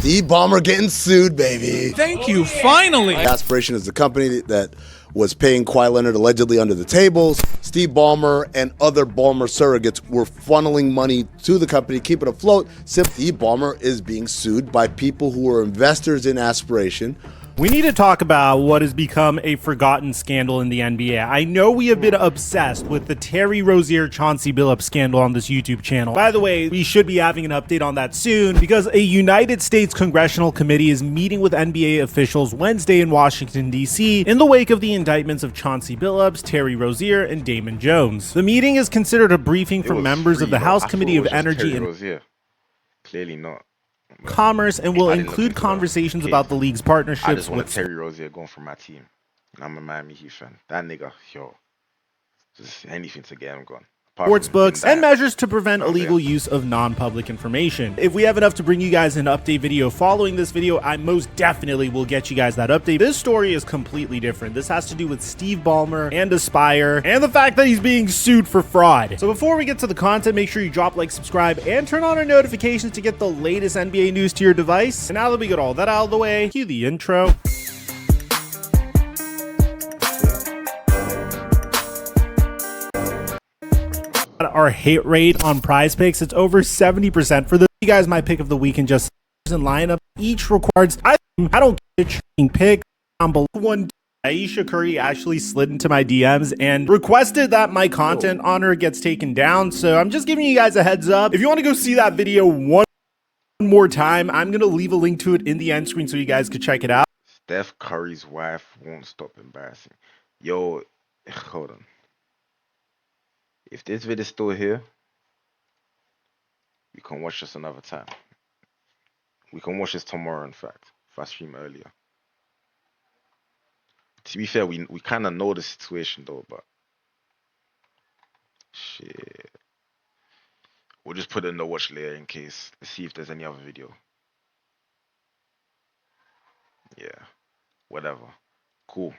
Steve Ballmer getting sued, baby. Thank you, finally. Aspiration is the company that was paying Kawhi Leonard allegedly under the tables. Steve Ballmer and other Ballmer surrogates were funneling money to the company, keep it afloat. Steve Ballmer is being sued by people who are investors in Aspiration. We need to talk about what has become a forgotten scandal in the NBA. I know we have been obsessed with the Terry Rozier Chauncey Billups scandal on this YouTube channel. By the way, we should be having an update on that soon because a United States Congressional Committee is meeting with NBA officials Wednesday in Washington, D.C. in the wake of the indictments of Chauncey Billups, Terry Rozier, and Damon Jones. The meeting is considered a briefing from members of the House Committee of Energy and Clearly not. Commerce and will include conversations about the league's partnerships I just want with Terry Rozier going for my team. And I'm a Miami Heat fan. That nigga, yo, just anything to get him gone. sports books and measures to prevent illegal use of non-public information. If we have enough to bring you guys an update video following this video, I most definitely will get you guys that update. This story is completely different. This has to do with Steve Ballmer and Aspire and the fact that he's being sued for fraud. So before we get to the content, make sure you drop, like, subscribe, and turn on our notifications to get the latest NBA news to your device. And now that we got all that out of the way, cue the intro. Our hit rate on Prize Picks, it's over 70%. For the you guys, my pick of the week and just in lineup each requires I don't get a pick. Below one, Aisha Curry actually slid into my DMs and requested that my content on her gets taken down. So I'm just giving you guys a heads up. If you want to go see that video one more time, I'm gonna leave a link to it in the end screen so you guys could check it out. Steph Curry's wife won't stop embarrassing. Yo, hold on. If this video is still here, we can watch this another time. We can watch this tomorrow, in fact, if I stream earlier. To be fair, we kind of know the situation though, but shit. We'll just put it in the watch later in case. Let's see if there's any other video. Yeah, whatever. Cool.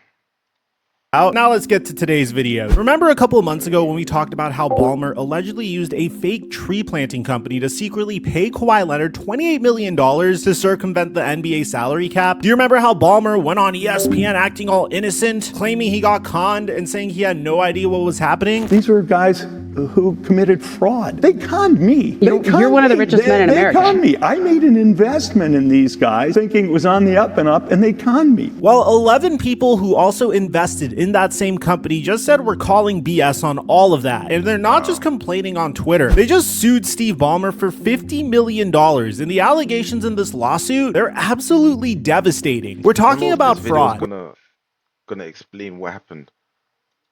Now let's get to today's video. Remember a couple of months ago when we talked about how Ballmer allegedly used a fake tree planting company to secretly pay Kawhi Leonard $28 million to circumvent the NBA salary cap? Do you remember how Ballmer went on ESPN acting all innocent, claiming he got conned and saying he had no idea what was happening? These were guys who committed fraud. They conned me. You're one of the richest men in America. They conned me. I made an investment in these guys thinking it was on the up and up, and they conned me. Well, 11 people who also invested in that same company just said we're calling BS on all of that. And they're not just complaining on Twitter. They just sued Steve Ballmer for $50 million. And the allegations in this lawsuit, they're absolutely devastating. We're talking about fraud. Gonna explain what happened.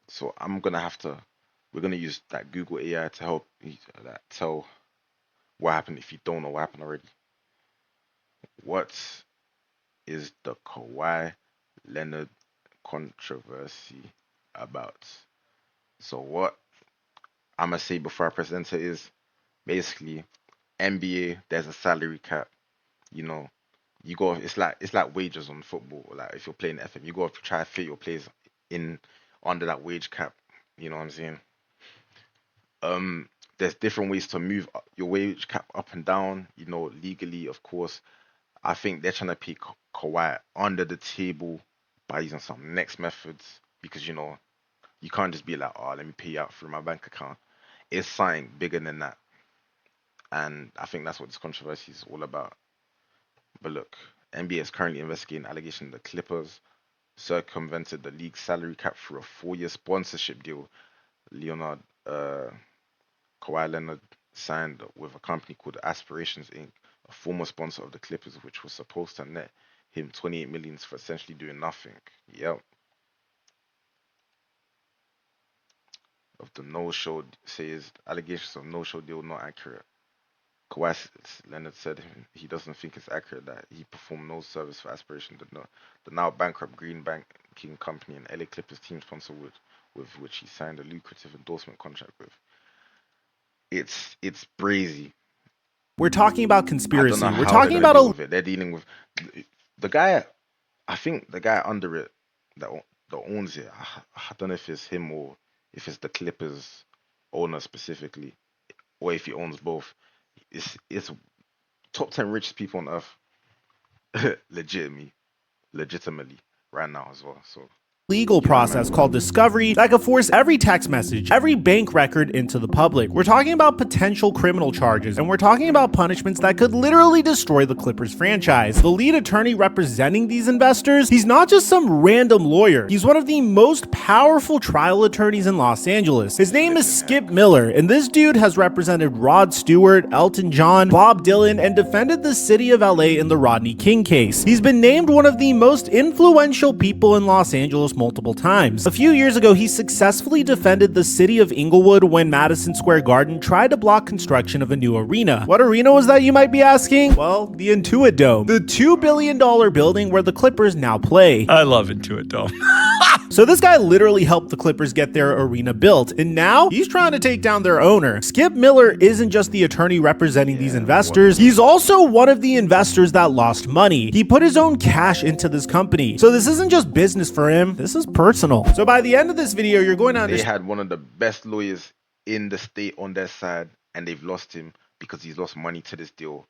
So we're gonna use that Google AI to help tell what happened if you don't know what happened already. What is the Kawhi Leonard controversy about? So what I'm gonna say before I present it is basically NBA, there's a salary cap. You know, you go, it's like wages on football. Like if you're playing FM, you go to try to fit your players in under that wage cap. You know what I'm saying? There's different ways to move your wage cap up and down, you know, legally, of course. I think they're trying to pay Kawhi under the table by using some next methods, because, you know, you can't just be like, oh, let me pay you out through my bank account. It's something bigger than that. And I think that's what this controversy is all about. But look, NBA is currently investigating allegations the Clippers circumvented the league's salary cap through a 4-year sponsorship deal. Leonard, Kawhi Leonard signed with a company called Aspirations Inc., a former sponsor of the Clippers, which was supposed to net him $28 million for essentially doing nothing. Yep. Of the no-show, says allegations of no-show deal not accurate. Kawhi Leonard said he doesn't think it's accurate that he performed no service for Aspiration, the now bankrupt Green Banking Company and LA Clippers team sponsor with which he signed a lucrative endorsement contract with. It's brazy. We're talking about conspiracy. We're talking about they're dealing with the guy. I think the guy under it that owns it. I don't know if it's him or if it's the Clippers owner specifically, or if he owns both. It's top 10 richest people on earth. legitimately right now as well. So legal process called discovery that could force every text message, every bank record into the public. We're talking about potential criminal charges, and we're talking about punishments that could literally destroy the Clippers franchise. The lead attorney representing these investors, he's not just some random lawyer. He's one of the most powerful trial attorneys in Los Angeles. His name is Skip Miller, and this dude has represented Rod Stewart, Elton John, Bob Dylan, and defended the city of LA in the Rodney King case. He's been named one of the most influential people in Los Angeles multiple times. A few years ago, he successfully defended the city of Inglewood when Madison Square Garden tried to block construction of a new arena. What arena was that, you might be asking? Well, the Intuit Dome, the $2 billion building where the Clippers now play. I love Intuit Dome. So this guy literally helped the Clippers get their arena built, and now he's trying to take down their owner. Skip Miller isn't just the attorney representing these investors, he's also one of the investors that lost money. He put his own cash into this company. So this isn't just business for him, this is personal. So by the end of this video, you're going to understand. They had one of the best lawyers in the state on their side, and they've lost him because he's lost money to this deal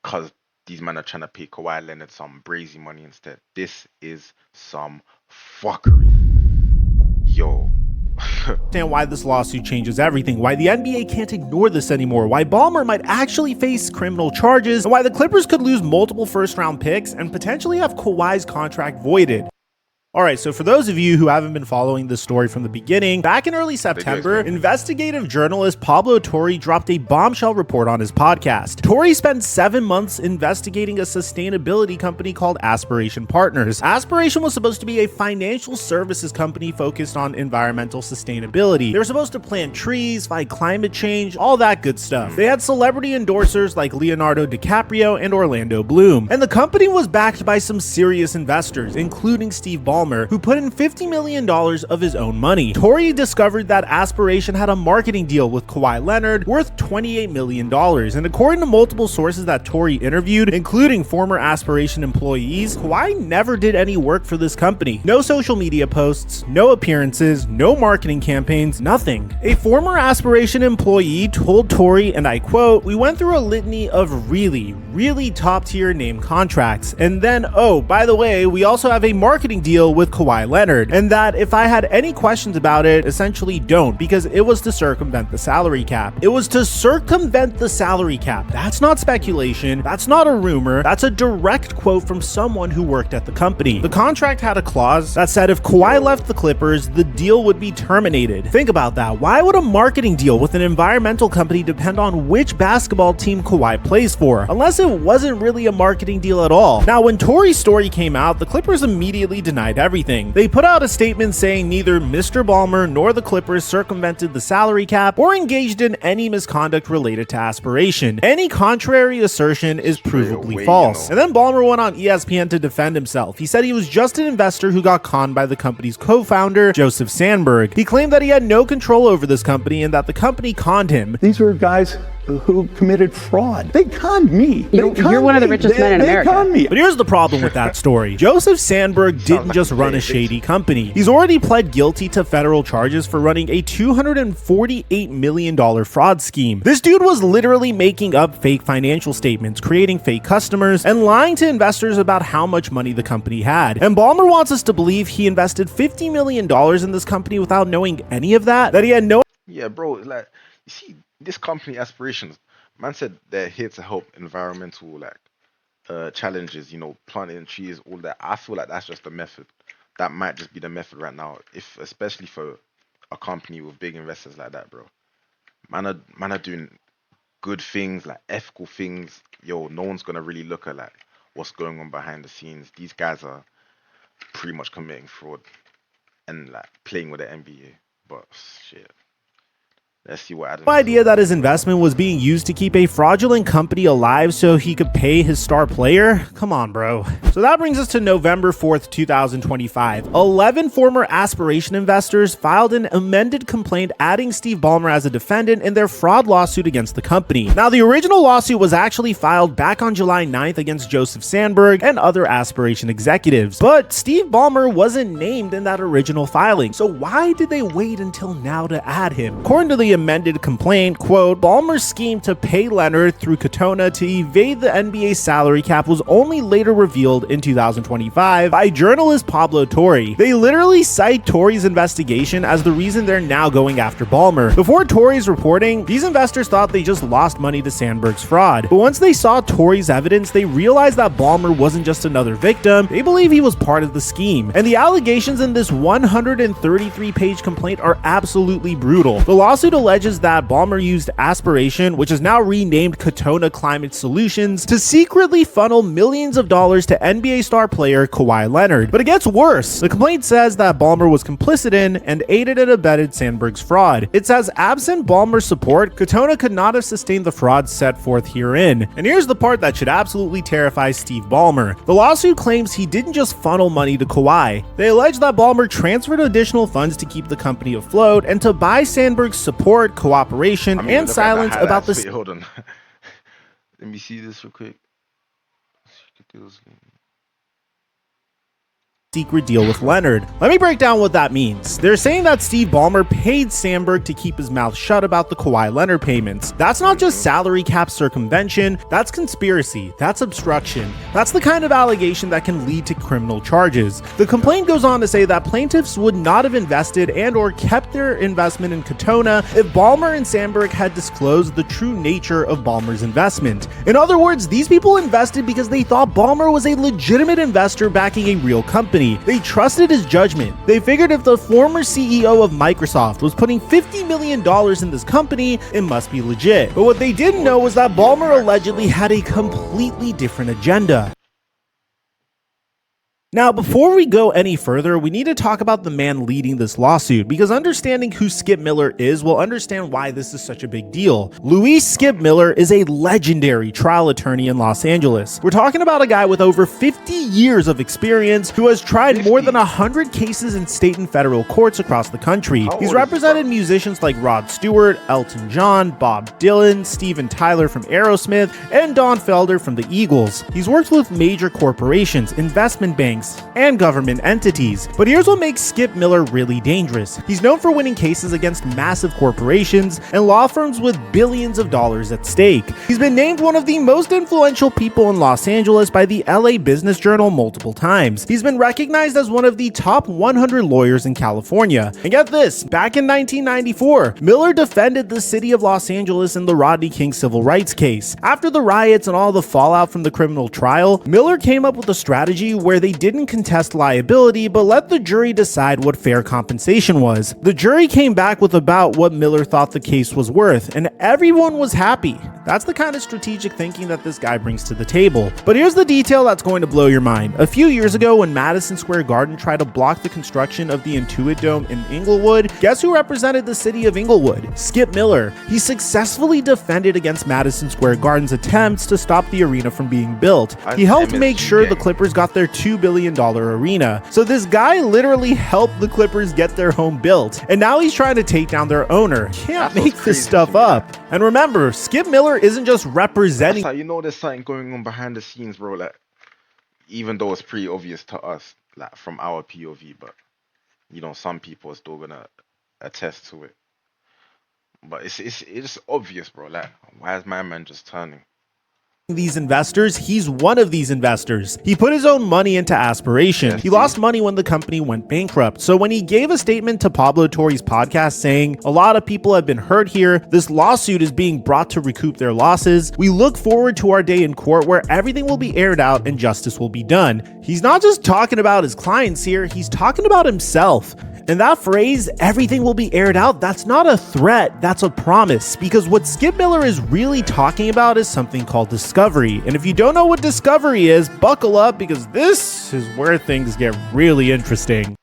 because these men are trying to pay Kawhi Leonard some brazy money instead. This is some fuckery. Yo. Understand why this lawsuit changes everything, why the NBA can't ignore this anymore, why Ballmer might actually face criminal charges, and why the Clippers could lose multiple first-round picks and potentially have Kawhi's contract voided. Alright, so for those of you who haven't been following this story from the beginning, back in early September, investigative journalist Pablo Torre dropped a bombshell report on his podcast. Torre spent 7 months investigating a sustainability company called Aspiration Partners. Aspiration was supposed to be a financial services company focused on environmental sustainability. They were supposed to plant trees, fight climate change, all that good stuff. They had celebrity endorsers like Leonardo DiCaprio and Orlando Bloom. And the company was backed by some serious investors, including Steve Ballmer, who put in $50 million of his own money. Torre discovered that Aspiration had a marketing deal with Kawhi Leonard worth $28 million, and according to multiple sources that Torre interviewed, including former Aspiration employees, Kawhi never did any work for this company. No social media posts, no appearances, no marketing campaigns, nothing. A former Aspiration employee told Torre, and I quote, "We went through a litany of really top-tier name contracts, and then, oh, by the way, we also have a marketing deal with Kawhi Leonard, and that if I had any questions about it, essentially don't, because it was to circumvent the salary cap." It was to circumvent the salary cap. That's not speculation, that's not a rumor, that's a direct quote from someone who worked at the company. The contract had a clause that said if Kawhi left the Clippers, the deal would be terminated. Think about that. Why would a marketing deal with an environmental company depend on which basketball team Kawhi plays for? Unless it wasn't really a marketing deal at all. Now, when Torre's story came out, the Clippers immediately denied everything. They put out a statement saying neither Mr. Ballmer nor the Clippers circumvented the salary cap or engaged in any misconduct related to Aspiration. Any contrary assertion is provably false. And then Ballmer went on ESPN to defend himself. He said he was just an investor who got conned by the company's co-founder, Joseph Sandberg. He claimed that he had no control over this company and that the company conned him. These were guys who committed fraud. They conned me. You're one of the richest men in America. They conned me. But here's the problem with that story. Joseph Sandberg didn't just run a shady company. He's already pled guilty to federal charges for running a $248 million fraud scheme. This dude was literally making up fake financial statements, creating fake customers, and lying to investors about how much money the company had. And Ballmer wants us to believe he invested $50 million in this company without knowing any of that he had no. Yeah, bro, like, you see, this company Aspirations, man said they're here to help environmental challenges, planting trees, all that. I feel like that's just the method. That might just be the method right now, especially for a company with big investors like that, bro. Man are doing good things, like ethical things. Yo, no one's gonna really look at what's going on behind the scenes. These guys are pretty much committing fraud and playing with the NBA. But shit. Let's see what Adam. The idea that his investment was being used to keep a fraudulent company alive so he could pay his star player? Come on, bro. So that brings us to November 4th, 2025. 11 former Aspiration investors filed an amended complaint adding Steve Ballmer as a defendant in their fraud lawsuit against the company. Now, the original lawsuit was actually filed back on July 9th against Joseph Sandberg and other Aspiration executives, but Steve Ballmer wasn't named in that original filing. So why did they wait until now to add him? According to the amended complaint, quote, Ballmer's scheme to pay Leonard through Katona to evade the NBA salary cap was only later revealed in 2025 by journalist Pablo Torre. They literally cite Torre's investigation as the reason they're now going after Ballmer. Before Torre's reporting, these investors thought they just lost money to Sandberg's fraud. But once they saw Torre's evidence, they realized that Ballmer wasn't just another victim. They believe he was part of the scheme. And the allegations in this 133-page complaint are absolutely brutal. The lawsuit alleges that Ballmer used Aspiration, which is now renamed Katona Climate Solutions, to secretly funnel millions of dollars to NBA star player Kawhi Leonard. But it gets worse. The complaint says that Ballmer was complicit in and aided and abetted Sandberg's fraud. It says absent Ballmer's support, Katona could not have sustained the fraud set forth herein. And here's the part that should absolutely terrify Steve Ballmer. The lawsuit claims he didn't just funnel money to Kawhi. They allege that Ballmer transferred additional funds to keep the company afloat and to buy Sandberg's support, cooperation, and silence about the... Wait, hold on. Let me see this real quick. secret deal with Leonard. Let me break down what that means. They're saying that Steve Ballmer paid Sandberg to keep his mouth shut about the Kawhi Leonard payments. That's not just salary cap circumvention, that's conspiracy, that's obstruction. That's the kind of allegation that can lead to criminal charges. The complaint goes on to say that plaintiffs would not have invested and or kept their investment in Katona if Ballmer and Sandberg had disclosed the true nature of Ballmer's investment. In other words, these people invested because they thought Ballmer was a legitimate investor backing a real company. They trusted his judgment. They figured if the former CEO of Microsoft was putting $50 million in this company, it must be legit. But what they didn't know was that Ballmer allegedly had a completely different agenda. Now, before we go any further, we need to talk about the man leading this lawsuit, because understanding who Skip Miller is will understand why this is such a big deal. Luis Skip Miller is a legendary trial attorney in Los Angeles. We're talking about a guy with over 50 years of experience who has tried more than 100 cases in state and federal courts across the country. He's represented musicians like Rod Stewart, Elton John, Bob Dylan, Steven Tyler from Aerosmith, and Don Felder from the Eagles. He's worked with major corporations, investment banks, and government entities. But here's what makes Skip Miller really dangerous. He's known for winning cases against massive corporations and law firms with billions of dollars at stake. He's been named one of the most influential people in Los Angeles by the LA Business Journal multiple times. He's been recognized as one of the top 100 lawyers in California. And get this, back in 1994, Miller defended the city of Los Angeles in the Rodney King civil rights case. After the riots and all the fallout from the criminal trial, Miller came up with a strategy where they didn't contest liability, but let the jury decide what fair compensation was. The jury came back with about what Miller thought the case was worth, and everyone was happy. That's the kind of strategic thinking that this guy brings to the table. But here's the detail that's going to blow your mind. A few years ago, when Madison Square Garden tried to block the construction of the Intuit Dome in Inglewood, guess who represented the city of Inglewood? Skip Miller. He successfully defended against Madison Square Garden's attempts to stop the arena from being built. He helped make sure the Clippers got their $2 billion arena. So this guy literally helped the Clippers get their home built, and now he's trying to take down their owner. Can't make this stuff up. And remember, Skip Miller isn't just representing. That's how you know there's something going on behind the scenes, bro. Like, even though it's pretty obvious to us, like from our POV, but you know, some people are still gonna attest to it. But it's obvious, bro. Like, why is my man just turning? These investors, he's one of these investors. He put his own money into Aspiration. He lost money when the company went bankrupt. So when he gave a statement to Pablo Torre's podcast saying, a lot of people have been hurt here, this lawsuit is being brought to recoup their losses, we look forward to our day in court where everything will be aired out and justice will be done. He's not just talking about his clients here, he's talking about himself. And that phrase, everything will be aired out, that's not a threat, that's a promise. Because what Skip Miller is really talking about is something called discovery. And if you don't know what discovery is, buckle up, because this is where things get really interesting.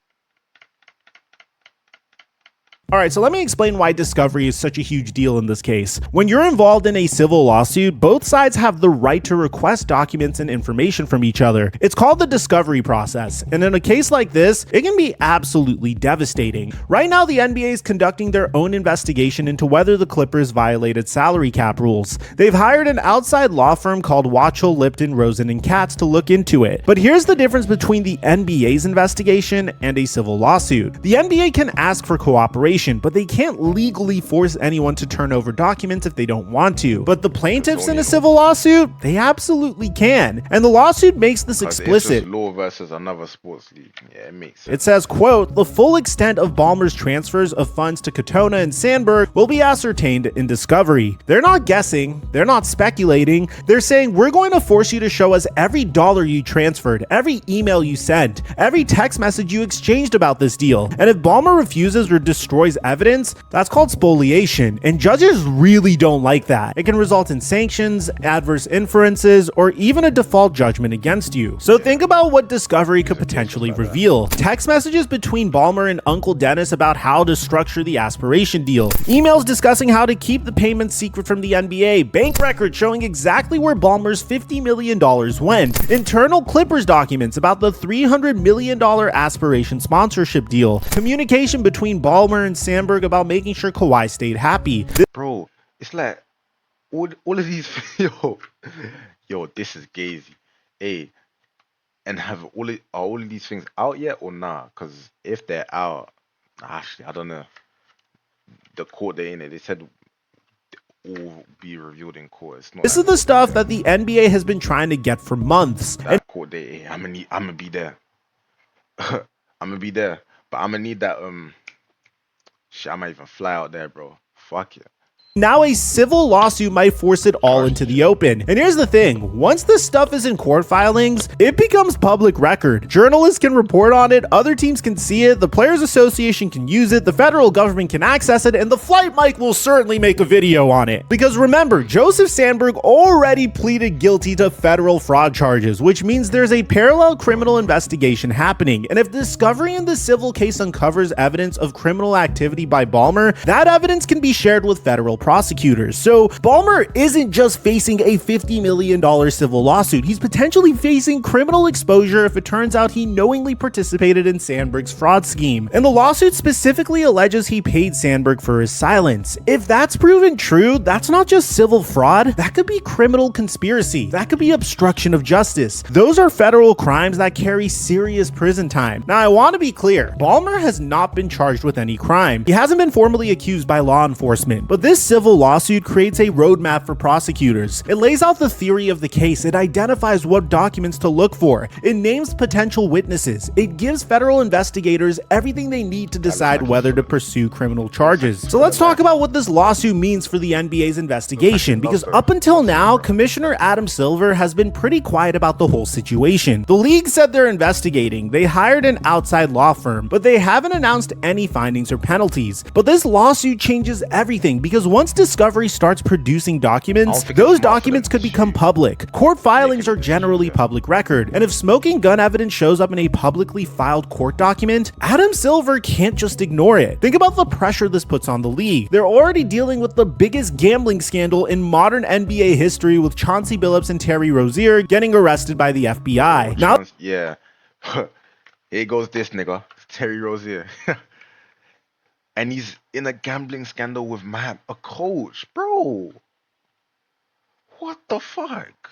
Alright, so let me explain why discovery is such a huge deal in this case. When you're involved in a civil lawsuit, both sides have the right to request documents and information from each other. It's called the discovery process, and in a case like this, it can be absolutely devastating. Right now, the NBA is conducting their own investigation into whether the Clippers violated salary cap rules. They've hired an outside law firm called Watchell, Lipton, Rosen & Katz to look into it. But here's the difference between the NBA's investigation and a civil lawsuit. The NBA can ask for cooperation. situation, but they can't legally force anyone to turn over documents if they don't want to. But the plaintiffs in a civil lawsuit, they absolutely can. And the lawsuit makes this explicit. It's just law versus another sports league. Yeah, it makes sense. It says, quote, the full extent of Ballmer's transfers of funds to Katona and Sandberg will be ascertained in discovery. They're not guessing. They're not speculating. They're saying, we're going to force you to show us every dollar you transferred, every email you sent, every text message you exchanged about this deal. And if Ballmer refuses or destroys evidence, that's called spoliation. And judges really don't like that. It can result in sanctions, adverse inferences, or even a default judgment against you. So think about what discovery could potentially reveal. Text messages between Ballmer and Uncle Dennis about how to structure the aspiration deal. Emails discussing how to keep the payments secret from the NBA. Bank records showing exactly where Ballmer's $50 million went. Internal Clippers documents about the $300 million aspiration sponsorship deal. Communication between Ballmer and Sandberg about making sure Kawhi stayed happy. Bro, it's like all of these yo, this is gazy. Hey, and have are all of these things out yet or nah? Because if they're out, actually, I don't know. The court they're in it, they said all be revealed in court. It's not this is the stuff that the NBA has been trying to get for months. That court day, hey, I'm gonna be there. I'm gonna be there, but I'm gonna need that shit. I might even fly out there, bro. Fuck it. Now a civil lawsuit might force it all into the open. And here's the thing, once this stuff is in court filings, it becomes public record. Journalists can report on it, other teams can see it, the Players Association can use it, the federal government can access it, and the Flight Mike will certainly make a video on it. Because remember, Joseph Sandberg already pleaded guilty to federal fraud charges, which means there's a parallel criminal investigation happening. And if discovery in the civil case uncovers evidence of criminal activity by Ballmer, that evidence can be shared with federal prosecutors. So Ballmer isn't just facing a $50 million civil lawsuit. He's potentially facing criminal exposure if it turns out he knowingly participated in Sandberg's fraud scheme. And the lawsuit specifically alleges he paid Sandberg for his silence. If that's proven true, that's not just civil fraud. That could be criminal conspiracy. That could be obstruction of justice. Those are federal crimes that carry serious prison time. Now, I want to be clear. Ballmer has not been charged with any crime. He hasn't been formally accused by law enforcement, but this civil lawsuit creates a roadmap for prosecutors. It lays out the theory of the case. It identifies what documents to look for. It names potential witnesses. It gives federal investigators everything they need to decide whether to pursue criminal charges. So let's talk about what this lawsuit means for the NBA's investigation, because up until now, Commissioner Adam Silver has been pretty quiet about the whole situation. The league said they're investigating. They hired an outside law firm, but they haven't announced any findings or penalties. But this lawsuit changes everything, because once discovery starts producing documents, those documents could become public. Court filings are generally public record, and if smoking gun evidence shows up in a publicly filed court document, Adam Silver can't just ignore it. Think about the pressure this puts on the league. They're already dealing with the biggest gambling scandal in modern NBA history, with Chauncey Billups and Terry Rozier getting arrested by the FBI. Now, yeah, here goes this nigga, Terry Rozier. And he's in a gambling scandal with a coach, bro. What the fuck?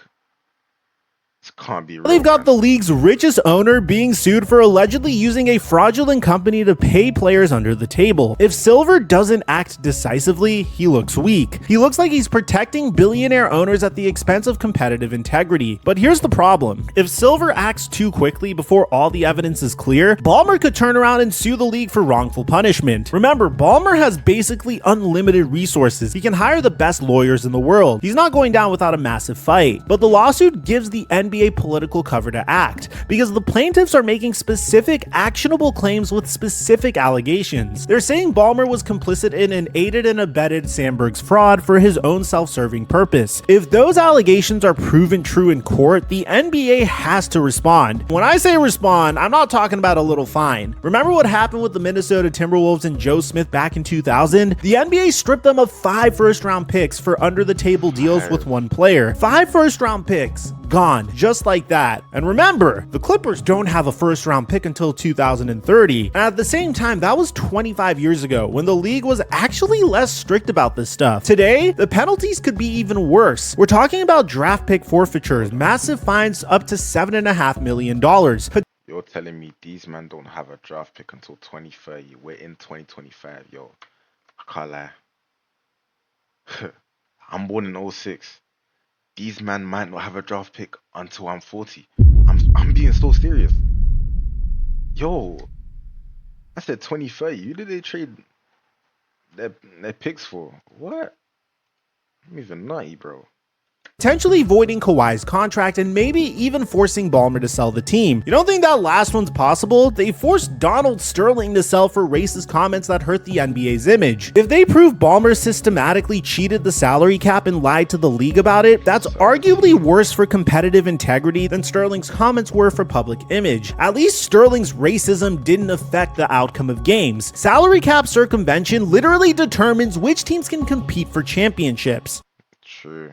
This can't be real. They've got the league's richest owner being sued for allegedly using a fraudulent company to pay players under the table. If Silver doesn't act decisively, he looks weak. He looks like he's protecting billionaire owners at the expense of competitive integrity. But here's the problem. If Silver acts too quickly before all the evidence is clear, Ballmer could turn around and sue the league for wrongful punishment. Remember, Ballmer has basically unlimited resources. He can hire the best lawyers in the world. He's not going down without a massive fight. But the lawsuit gives the NBA political cover to act, because the plaintiffs are making specific actionable claims with specific allegations. They're saying Ballmer was complicit in and aided and abetted Sandberg's fraud for his own self-serving purpose. If those allegations are proven true in court, the NBA has to respond. When I say respond, I'm not talking about a little fine. Remember what happened with the Minnesota Timberwolves and Joe Smith back in 2000? The NBA stripped them of 5 first-round picks for under-the-table deals with one player. 5 first-round picks. Gone, just like that. And remember, the Clippers don't have a first round pick until 2030. And at the same time, that was 25 years ago, when the league was actually less strict about this stuff. Today, the penalties could be even worse. We're talking about draft pick forfeitures, massive fines up to $7.5 million. Your telling me these men don't have a draft pick until 2030. We're in 2025, yo. I can't lie. I'm born in '06. These men might not have a draft pick until I'm 40. I'm being so serious. Yo, I said 2030. Who did they trade their picks for? What? I'm even nutty, bro. Potentially voiding Kawhi's contract and maybe even forcing Ballmer to sell the team. You don't think that last one's possible? They forced Donald Sterling to sell for racist comments that hurt the NBA's image. If they prove Ballmer systematically cheated the salary cap and lied to the league about it, that's arguably worse for competitive integrity than Sterling's comments were for public image. At least Sterling's racism didn't affect the outcome of games. Salary cap circumvention literally determines which teams can compete for championships. True.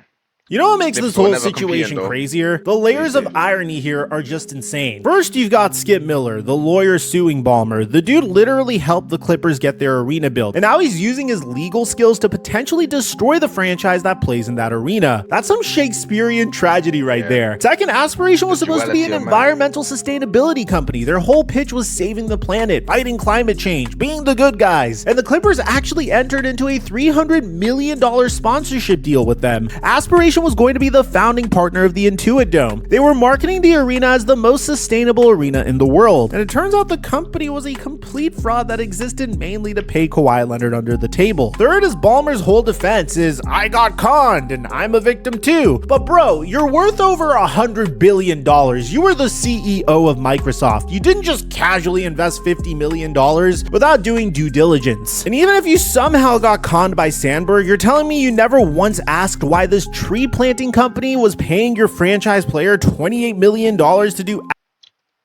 You know what makes this whole never situation competing, though. crazier? The layers of irony here are just insane. First, you've got Skip Miller, the lawyer suing Ballmer. The dude literally helped the Clippers get their arena built, and now he's using his legal skills to potentially destroy the franchise that plays in that arena. That's some Shakespearean tragedy right there. Second, Aspiration was supposed to be an environmental sustainability company. Their whole pitch was saving the planet, fighting climate change, being the good guys. And the Clippers actually entered into a $300 million sponsorship deal with them. Aspiration was going to be the founding partner of the Intuit Dome. They were marketing the arena as the most sustainable arena in the world, and it turns out the company was a complete fraud that existed mainly to pay Kawhi Leonard under the table. Third is Ballmer's whole defense is, I got conned and I'm a victim too. But bro, you're worth over $100 billion. You were the CEO of Microsoft. You didn't just casually invest $50 million without doing due diligence. And even if you somehow got conned by Sandberg, you're telling me you never once asked why this tree planting company was paying your franchise player $28 million to do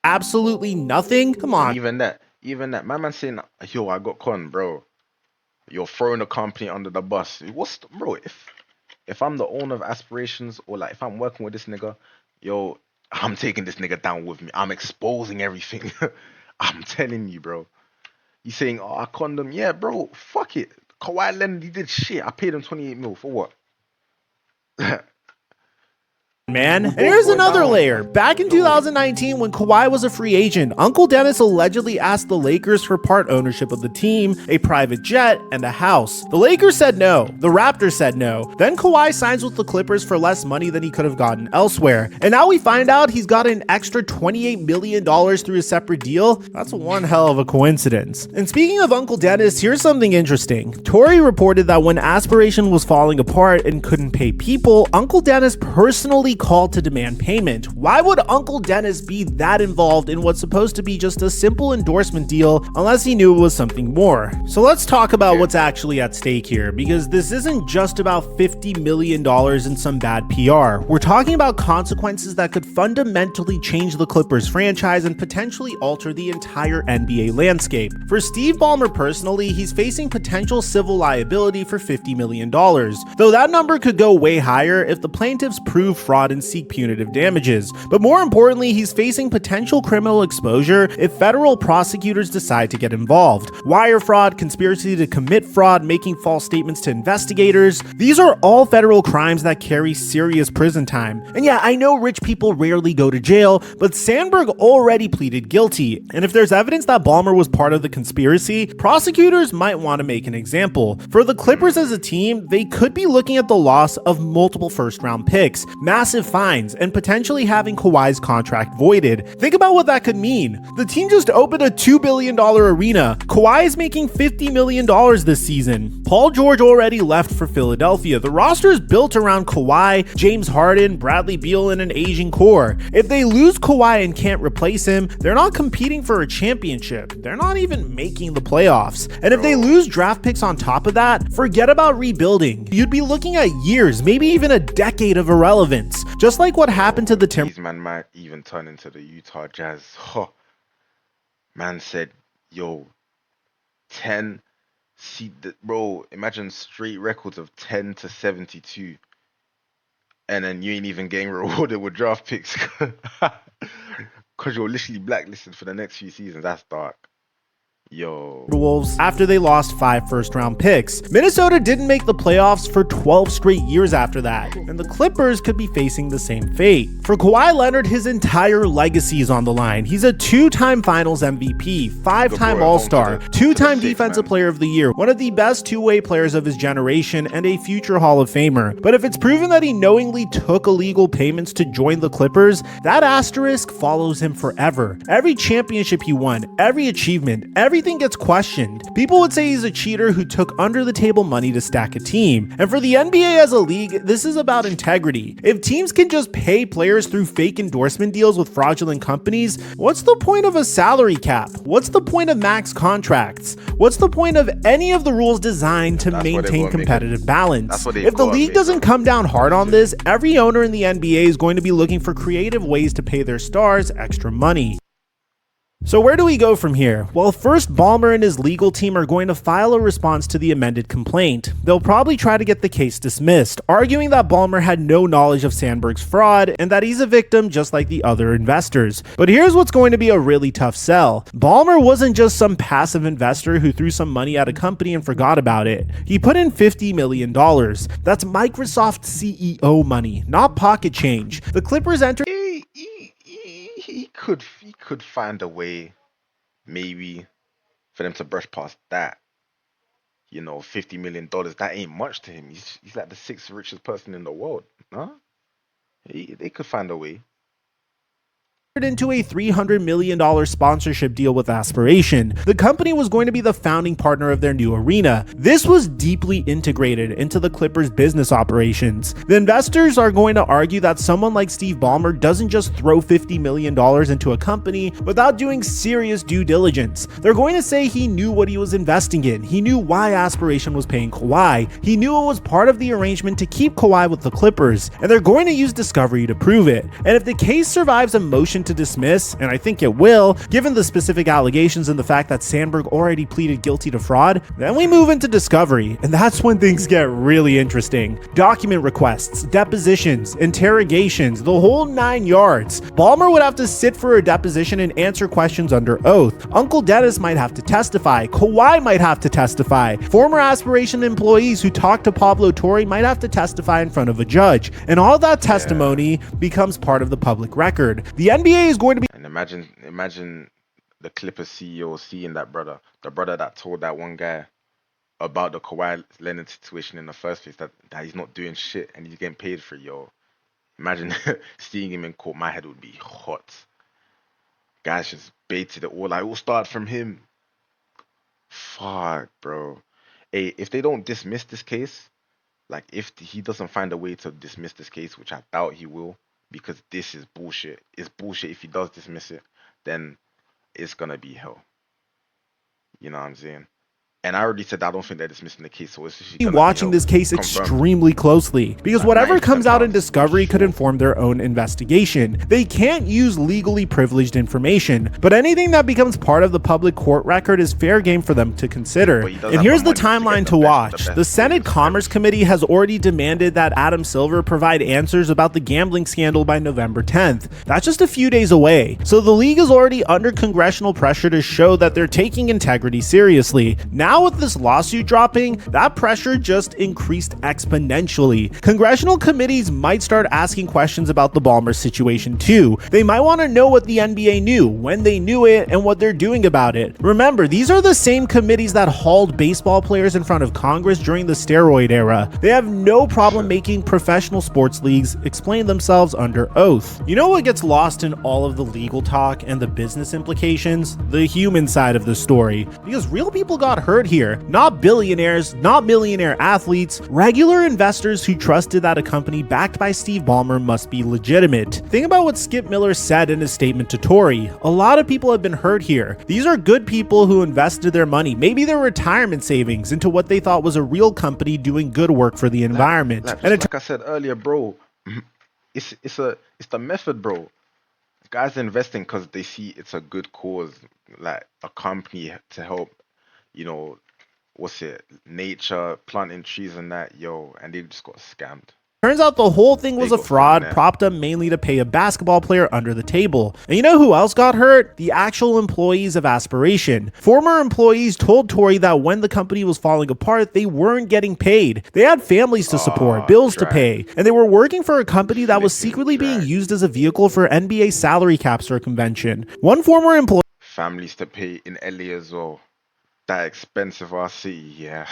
absolutely nothing? Come on. Even that. My man saying, yo, I got conned, bro. You're throwing the company under the bus. Bro, if I'm the owner of Aspirations, or like if I'm working with this nigga, yo, I'm taking this nigga down with me. I'm exposing everything. I'm telling you, bro. You saying, oh, I conned him. Yeah, bro, fuck it. Kawhi Leonard, he did shit. I paid him 28 mil for what? Man. And here's another layer. Back in 2019, when Kawhi was a free agent, Uncle Dennis allegedly asked the Lakers for part ownership of the team, a private jet, and a house. The Lakers said no. The Raptors said no. Then Kawhi signs with the Clippers for less money than he could have gotten elsewhere. And now we find out he's got an extra $28 million through a separate deal. That's one hell of a coincidence. And speaking of Uncle Dennis, here's something interesting. Tory reported that when Aspiration was falling apart and couldn't pay people, Uncle Dennis personally called to demand payment. Why would Uncle Dennis be that involved in what's supposed to be just a simple endorsement deal unless he knew it was something more? So let's talk about what's actually at stake here, because this isn't just about $50 million and some bad PR. We're talking about consequences that could fundamentally change the Clippers franchise and potentially alter the entire NBA landscape. For Steve Ballmer personally, he's facing potential civil liability for $50 million, though that number could go way higher if the plaintiffs prove fraud and seek punitive damages. But more importantly, he's facing potential criminal exposure if federal prosecutors decide to get involved. Wire fraud, conspiracy to commit fraud, making false statements to investigators. These are all federal crimes that carry serious prison time. And yeah, I know rich people rarely go to jail, but Sandberg already pleaded guilty. And if there's evidence that Ballmer was part of the conspiracy, prosecutors might want to make an example. For the Clippers as a team, they could be looking at the loss of multiple first-round picks, massive fines, and potentially having Kawhi's contract voided. Think about what that could mean. The team just opened a $2 billion arena. Kawhi is making $50 million this season. Paul George already left for Philadelphia. The roster is built around Kawhi, James Harden, Bradley Beal, and an aging core. If they lose Kawhi and can't replace him, they're not competing for a championship. They're not even making the playoffs. And if they lose draft picks on top of that, forget about rebuilding. You'd be looking at years, maybe even a decade of irrelevance. Just like what happened to the These man might even turn into the Utah Jazz. Huh. Man said, yo, 10, bro, imagine straight records of 10 to 72. And then you ain't even getting rewarded with draft picks. Because you're literally blacklisted for the next few seasons. That's dark. Yo. Wolves after they lost 5 first-round picks. Minnesota didn't make the playoffs for 12 straight years after that, and the Clippers could be facing the same fate. For Kawhi Leonard, his entire legacy is on the line. He's a 2-time Finals MVP, 5-time All-Star, 2-time Defensive Player of the Year, one of the best two-way players of his generation, and a future Hall of Famer. But if it's proven that he knowingly took illegal payments to join the Clippers, that asterisk follows him forever. Every championship he won, every achievement, everything gets questioned. People would say he's a cheater who took under the table money to stack a team. And for the NBA as a league, this is about integrity. If teams can just pay players through fake endorsement deals with fraudulent companies, what's the point of a salary cap? What's the point of max contracts? What's the point of any of the rules designed to maintain competitive balance? If the league doesn't come down hard on this, every owner in the NBA is going to be looking for creative ways to pay their stars extra money. So where do we go from here? Well, first, Ballmer and his legal team are going to file a response to the amended complaint. They'll probably try to get the case dismissed, arguing that Ballmer had no knowledge of Sandberg's fraud and that he's a victim just like the other investors. But here's what's going to be a really tough sell. Ballmer wasn't just some passive investor who threw some money at a company and forgot about it. He put in $50 million. That's Microsoft CEO money, not pocket change. The Clippers entered He could find a way, maybe, for them to brush past that. You know, $50 million, that ain't much to him. He's like the 6th richest person in the world. Huh? They could find a way. into a $300 million sponsorship deal with Aspiration. The company was going to be the founding partner of their new arena. This was deeply integrated into the Clippers' business operations. The investors are going to argue that someone like Steve Ballmer doesn't just throw $50 million into a company without doing serious due diligence. They're going to say he knew what he was investing in. He knew why Aspiration was paying Kawhi. He knew it was part of the arrangement to keep Kawhi with the Clippers, and they're going to use discovery to prove it. And if the case survives a motion to dismiss, and I think it will, given the specific allegations and the fact that Sandberg already pleaded guilty to fraud, then we move into discovery, and that's when things get really interesting. Document requests, depositions, interrogations, the whole 9 yards. Ballmer would have to sit for a deposition and answer questions under oath. Uncle Dennis might have to testify. Kawhi might have to testify. Former Aspiration employees who talked to Pablo Torre might have to testify in front of a judge, and all that testimony becomes part of the public record. The NBA is going to be— And imagine the Clippers CEO seeing that brother, the brother that told that one guy about the Kawhi Leonard situation in the first place, that he's not doing shit and he's getting paid for it, yo. Imagine seeing him in court. My head would be hot. Guys just baited it all. Like, it all started from him. Fuck, bro. Hey, if they don't dismiss this case, like if he doesn't find a way to dismiss this case, which I doubt he will, because this is bullshit. It's bullshit. If he does dismiss it, then it's gonna be hell. You know what I'm saying? And I already said I don't think they're dismissing the case, so it's just watching this case extremely closely, because whatever comes out in discovery could inform their own investigation. They can't use legally privileged information, but anything that becomes part of the public court record is fair game for them to consider. And here's the timeline to watch. The Senate Commerce Committee has already demanded that Adam Silver provide answers about the gambling scandal by November 10th. That's just a few days away. So the league is already under congressional pressure to show that they're taking integrity seriously. Now with this lawsuit dropping, that pressure just increased exponentially. Congressional committees might start asking questions about the Ballmer situation too. They might want to know what the NBA knew, when they knew it, and what they're doing about it. Remember, these are the same committees that hauled baseball players in front of Congress during the steroid era. They have no problem making professional sports leagues explain themselves under oath. You know what gets lost in all of the legal talk and the business implications? The human side of the story. Because real people got hurt here, not billionaires, not millionaire athletes, regular investors who trusted that a company backed by Steve Ballmer must be legitimate. Think about what Skip Miller said in his statement to Tory. A lot of people have been hurt here. These are good people who invested their money, maybe their retirement savings, into what they thought was a real company doing good work for the environment. Like I said earlier, bro, it's the method, bro. Guys investing because they see it's a good cause, like a company to help, you know, nature, planting trees and that, yo, and they just got scammed. Turns out the whole thing was They a got fraud, found there. propped up mainly to pay a basketball player under the table. And you know who else got hurt? The actual employees of Aspiration. Former employees told Tory that when the company was falling apart, they weren't getting paid. They had families to support, bills to pay, and they were working for a company that was secretly being used as a vehicle for NBA salary cap circumvention. One former employee Families to pay in LA as well. That expensive our city, yeah.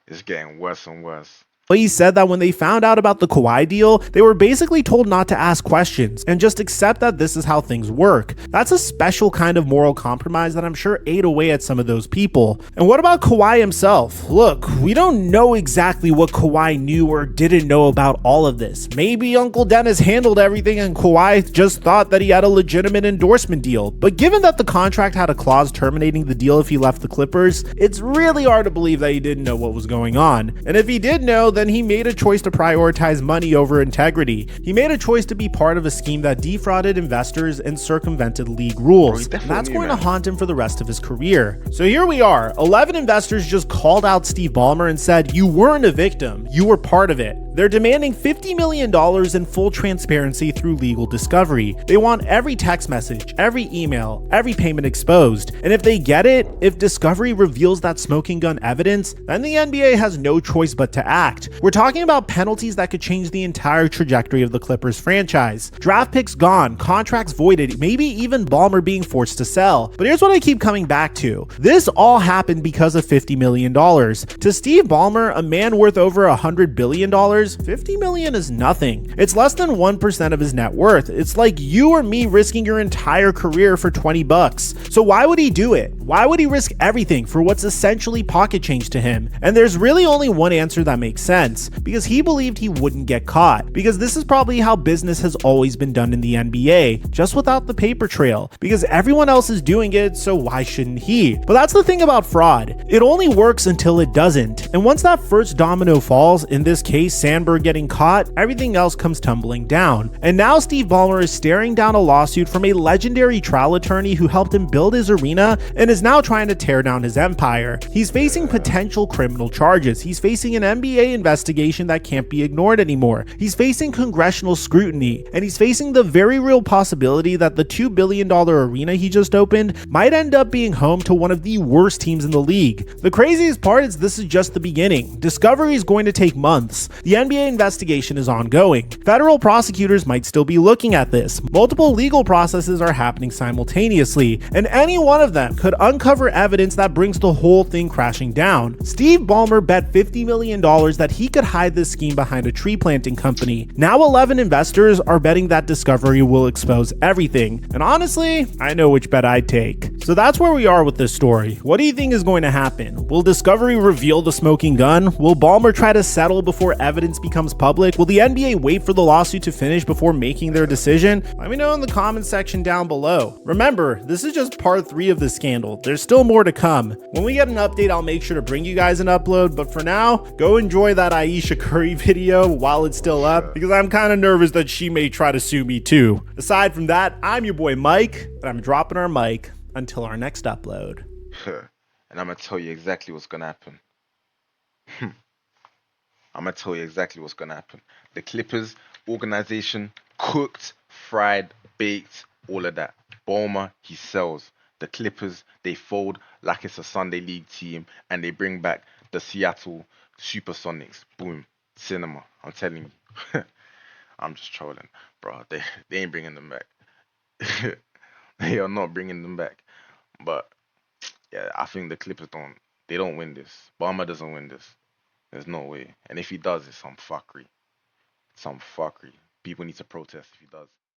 It's getting worse and worse. he said that when they found out about the Kawhi deal, they were basically told not to ask questions and just accept that this is how things work. That's a special kind of moral compromise that I'm sure ate away at some of those people. And what about Kawhi himself? Look, we don't know exactly what Kawhi knew or didn't know about all of this. Maybe Uncle Dennis handled everything and Kawhi just thought that he had a legitimate endorsement deal. But given that the contract had a clause terminating the deal if he left the Clippers, it's really hard to believe that he didn't know what was going on. And if he did know, then he made a choice to prioritize money over integrity. He made a choice to be part of a scheme that defrauded investors and circumvented league rules. And that's going to haunt him for the rest of his career. So here we are. 11 investors just called out Steve Ballmer and said, "You weren't a victim, you were part of it." They're demanding $50 million in full transparency through legal discovery. They want every text message, every email, every payment exposed. And if they get it, if discovery reveals that smoking gun evidence, then the NBA has no choice but to act. We're talking about penalties that could change the entire trajectory of the Clippers franchise. Draft picks gone, contracts voided, maybe even Ballmer being forced to sell. But here's what I keep coming back to. This all happened because of $50 million. To Steve Ballmer, a man worth over $100 billion, $50 million is nothing. It's less than 1% of his net worth. It's like you or me risking your entire career for 20 bucks. So why would he do it? Why would he risk everything for what's essentially pocket change to him? And there's really only one answer that makes sense, because he believed he wouldn't get caught. Because this is probably how business has always been done in the NBA, just without the paper trail. Because everyone else is doing it, so why shouldn't he? But that's the thing about fraud. It only works until it doesn't. And once that first domino falls, in this case Sandberg getting caught, everything else comes tumbling down. And now Steve Ballmer is staring down a lawsuit from a legendary trial attorney who helped him build his arena and is now trying to tear down his empire. He's facing potential criminal charges. He's facing an NBA investigation that can't be ignored anymore. He's facing congressional scrutiny, and he's facing the very real possibility that the $2 billion arena he just opened might end up being home to one of the worst teams in the league. The craziest part is this is just the beginning. Discovery is going to take months. The NBA investigation is ongoing. Federal prosecutors might still be looking at this. Multiple legal processes are happening simultaneously, and any one of them could uncover evidence that brings the whole thing crashing down. Steve Ballmer bet $50 million that he could hide this scheme behind a tree planting company. Now 11 investors are betting that Discovery will expose everything. And honestly, I know which bet I'd take. So that's where we are with this story. What do you think is going to happen? Will Discovery reveal the smoking gun? Will Ballmer try to settle before evidence becomes public? Will the NBA wait for the lawsuit to finish before making their decision? Let me know in the comment section down below. Remember, this is just part 3 of the scandal. There's still more to come. When we get an update, I'll make sure to bring you guys an upload, but for now, go enjoy that Aisha Curry video while it's still up, because I'm kind of nervous that she may try to sue me too. Aside from that, I'm your boy Mike, and I'm dropping our mic until our next upload. And I'm gonna tell you exactly what's gonna happen. I'm gonna tell you exactly what's gonna happen. The Clippers organization cooked, fried, baked, all of that. Ballmer, he sells. The Clippers, they fold like it's a Sunday League team, and they bring back the Seattle Supersonics. Boom, cinema. I'm telling you. I'm just trolling, bro. They ain't bringing them back. They are not bringing them back. But yeah, I think the Clippers don't win this. Ballmer doesn't win this. There's no way. And if he does, it's some fuckery. Some fuckery. People need to protest if he does.